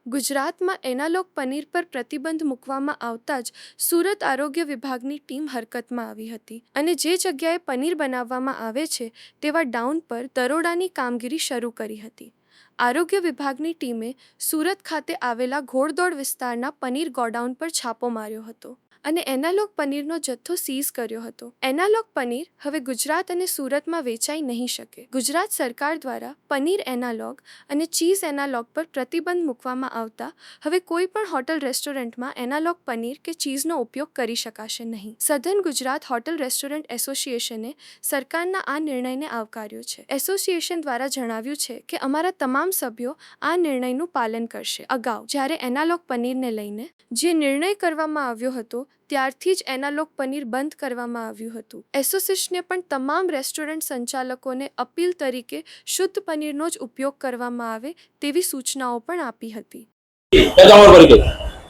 ગુજરાતમાં એનાલોગ પનીર પર પ્રતિબંધ મૂકવામાં આવતા જ સુરત આરોગ્ય વિભાગની ટીમ હરકતમાં આવી હતી અને જે જગ્યાએ પનીર બનાવવામાં આવે છે તેવા ડાઉન પર દરોડાની કામગીરી શરૂ કરી હતી. આરોગ્ય વિભાગની ટીમે સુરત ખાતે આવેલા ઘોડદોડ વિસ્તારના પનીર ગોડાઉન પર છાપો માર્યો હતો અને એનાલોગ પનીરનો જથ્થો સીઝ કર્યો હતો. એનાલોગ પનીર હવે ગુજરાત અને સુરતમાં વેચાઈ નહીં શકે. ગુજરાત સરકાર દ્વારા પનીર એનાલોગ અને ચીઝ એનાલોગ પર પ્રતિબંધ મૂકવામાં આવતા હવે કોઈ પણ હોટલ રેસ્ટોરન્ટમાં એનાલોગ પનીર કે ચીઝનો ઉપયોગ કરી શકાશે નહીં. સધન ગુજરાત હોટલ રેસ્ટોરન્ટ એસોસિએશને સરકારના આ નિર્ણયને આવકાર્યો છે. એસોસિએશન દ્વારા જણાવ્યું છે કે અમારા તમામ સભ્યો આ નિર્ણયનું પાલન કરશે. અગાઉ જ્યારે એનાલોગ પનીરને લઈને જે નિર્ણય કરવામાં આવ્યો હતો ત્યારથી જ એનાલોગ પનીર બંધ કરવામાં આવ્યું હતું. એસોસિએશને પણ તમામ રેસ્ટોરન્ટ સંચાલકોને અપીલ તરીકે શુદ્ધ પનીરનો જ ઉપયોગ કરવામાં આવે તેવી સૂચનાઓ પણ આપી હતી.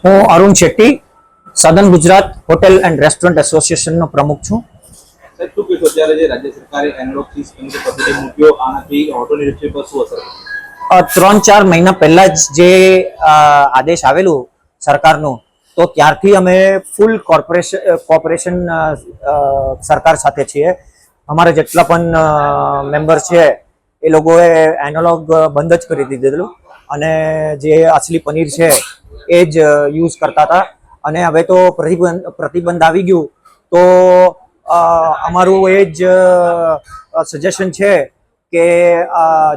હું અરુણ શેટ્ટી, સદન ગુજરાત હોટેલ એન્ડ રેસ્ટોરન્ટ એસોસિએશનનો પ્રમુખ છું. શું કહેશો અત્યારે જે રાજ્ય સરકારે એનાલોગ ચીઝ પનીર પ્રતિબંધ મૂક્યો આનાથી હોટલ ઇન્ડસ્ટ્રી પર શું અસર? 3-4 મહિના પહેલા જ જે આદેશ આવેલું સરકારનું, તો ત્યારથી અમે ફૂલ કોર્પોરેશન સરકાર સાથે છીએ. અમારા જેટલા પણ મેમ્બર છે એ લોકોએ એનાલોગ બંધ જ કરી દીધેલું અને જે અસલી પનીર છે એ જ યુઝ કરતા હતા. અને હવે તો પ્રતિબંધ આવી ગયું તો અમારું એ જ સજેશન છે કે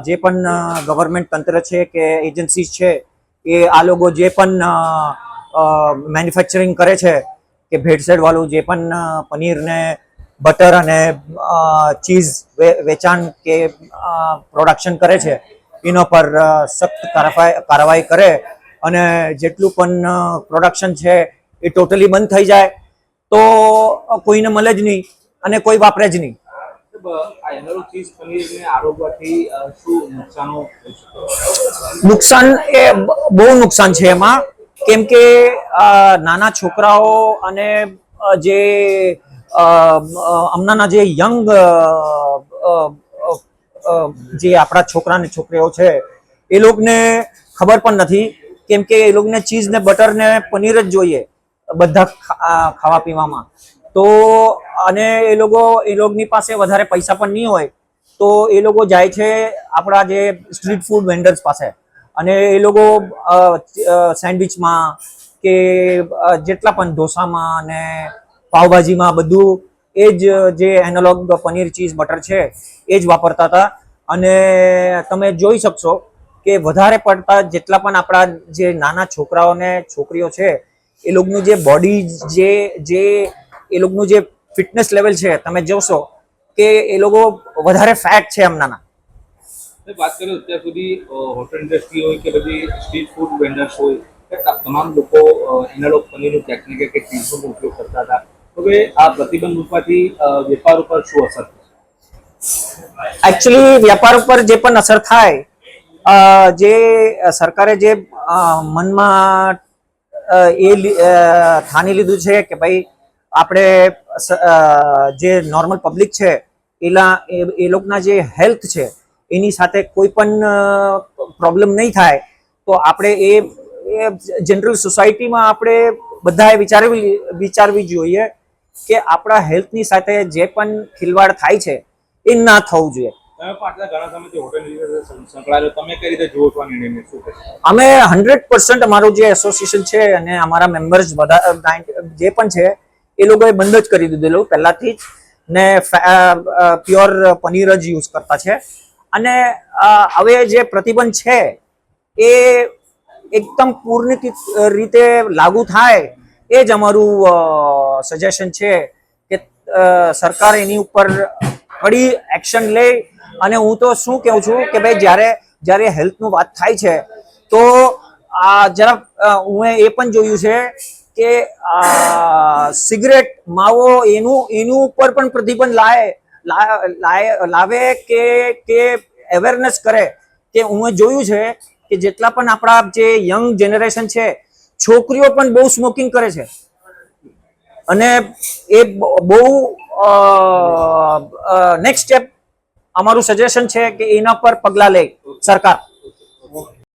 જે પણ ગવર્મેન્ટ તંત્ર છે કે એજન્સીઝ છે એ આ લોકો જે પણ મેન્યુફેક્ચરિંગ કરે છે કે ભેળસેળ વાળું જે પણ પનીર ને બટર અને ચીઝ વેચાણ કે પ્રોડક્શન કરે છે એના પર સખ્ત કાર્યવાહી કરે અને જેટલું પણ પ્રોડક્શન છે એ ટોટલી બંધ થઈ જાય તો કોઈને મળે જ નહીં અને કોઈ વાપરે જ નહીં. એનાલોગ ચીઝ પનીરને આરોગવાથી શું નુકસાનો? નુકસાન એ બહુ નુકસાન છે એમાં, કેમ કે નાના છોકરાઓ અને જે હમણાંના જે યંગ જે આપણા છોકરા ને છોકરીઓ છે એ લોકોને ખબર પણ નથી, કેમ કે એ લોકોને ચીઝ ને બટર ને પનીર જ જોઈએ બધા ખાવા પીવામાં. તો અને એ લોકોની પાસે વધારે પૈસા પણ નહીં હોય તો એ લોકો જાય છે આપણા જે સ્ટ્રીટ ફૂડ વેન્ડર્સ પાસે અને એ લોકો સેન્ડવિચમાં કે જેટલા પણ ઢોસામાં અને પાવભાજીમાં બધું એ જ જે એનાલોગ પનીર ચીઝ બટર છે એ જ વાપરતા હતા. અને તમે જોઈ શકશો કે વધારે પડતા જેટલા પણ આપણા જે નાના છોકરાઓને છોકરીઓ છે એ લોકોનું જે બોડી જે એ લોકોનું જે ફિટનેસ લેવલ છે તમે જોશો કે એ લોકો વધારે ફેટ છે હમણાંના. વાત કરીએ અત્યાર સુધી હોટલ ઇન્ડસ્ટ્રી હોય કે બધી સ્ટ્રીટ ફૂડ વેન્ડર્સ હોય તમામ લોકો એનાલોગ પનીરનું ટેકનિક કે ચીઝનો ઉપયોગ કરતા હતા. હવે આ પ્રતિબંધ મૂકવાથી વેપાર ઉપર શું અસર થશે? એકચ્યુઅલી વેપાર ઉપર જે પણ અસર થાય, જે સરકારે જે મનમાં એ ઠાની લીધું છે કે ભાઈ આપણે જે નોર્મલ પબ્લિક છે એ લોકોના જે હેલ્થ છે એની સાથે કોઈ પણ પ્રોબ્લેમ નહીં થાય, તો આપણે એ જનરલ સોસાયટીમાં આપણે બધાએ વિચારવી જોઈએ કે આપણા હેલ્થની સાથે જે પણ ખિલવાડ થાય છે એ ના થવું જોઈએ. અમે 100% અમારું જે એસોસિએશન છે અને અમારા મેમ્બર્સ બધા જે પણ છે એ લોકોએ બંધ જ કરી દીધેલું પહેલાથી જ ને પ્યોર પનીર જ યુઝ કરતા છે. અને હવે જે પ્રતિબંધ છે એ એકદમ પૂર્ણ રીતે લાગુ થાય એ જ અમારું સજેશન છે કે સરકાર એની ઉપર કડી એક્શન લે. અને હું તો શું કહું છું કે ભાઈ જ્યારે હેલ્થનું વાત થાય છે તો જરા હું એ પણ જોયું છે કે સિગરેટ માવો એનું ઉપર પણ પ્રતિબંધ લાવે કે અવેરનેસ કરે. કે હું જોયું છે કે જેટલા પણ આપણા જે યંગ જનરેશન છે છોકરીઓ પણ બહુ સ્મોકિંગ કરે છે અને એ બહુ નેક્સ્ટ સ્ટેપ અમારું સજેશન છે કે એના પર પગલાં લે સરકાર.